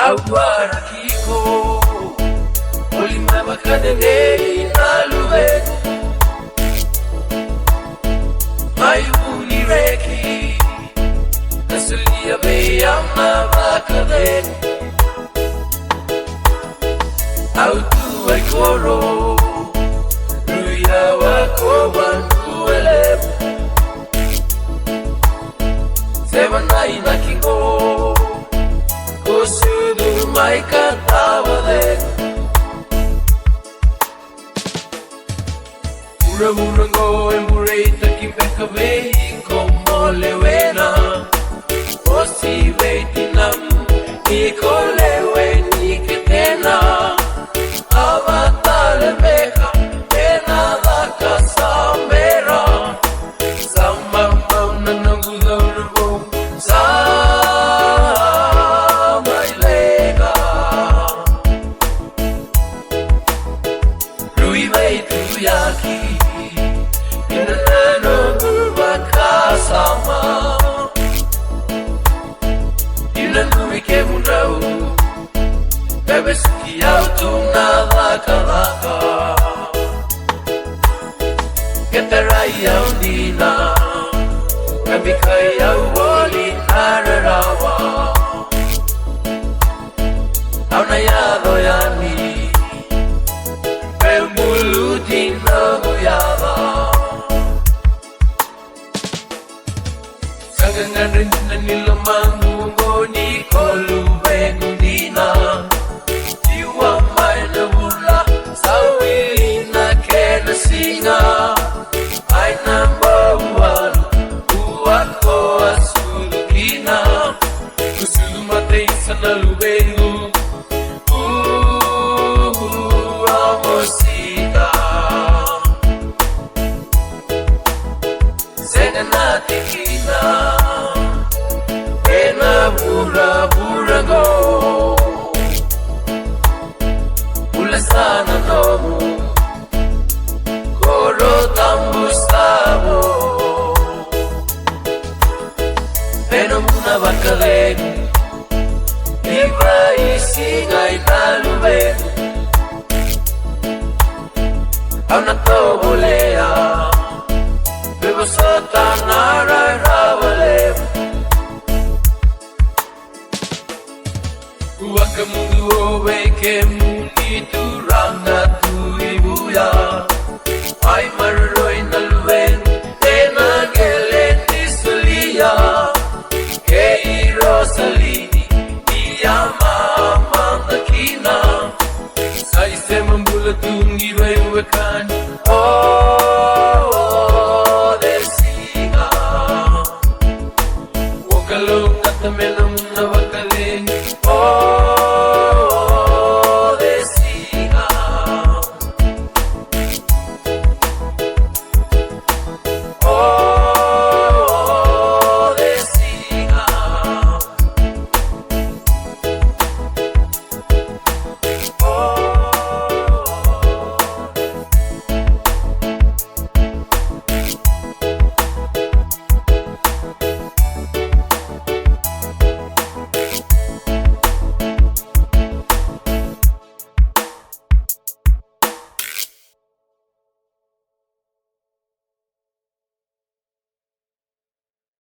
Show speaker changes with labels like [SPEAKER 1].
[SPEAKER 1] Waraki ko Olima makadene inalube Mayuni reki Nasulia beyama makadene Autu ay koro Ruya wako wanduelep Semanay na kingo Kosudu may katawade Mura-murango e mureta kimpekabe Como lewena Osi veitinam Niko lewe niketena Avatale meja Tena daka samera Samamau nanangudaurabo Samailega Rui veitu yaki Inanano Voqa sama Inanui ke munau Bebes kiau tu nada kalaka Keterai au dina Kabikai au wali ararawa Au nayado yani Pemulu dina huyada Sagangan rinjina nilamangu ngoni kolu benundina Iwa maina bula sawina kena singa Aina mbawalu uwako asulukina Kusulu mate sana lubengu amosita Sena natikina Ena burago Ulasana nomu Koro tambustavo Pero muna bakalen Ibra isinga inaluben Auna tobolea Bebo satanara rabalem Wakamundu obe kemu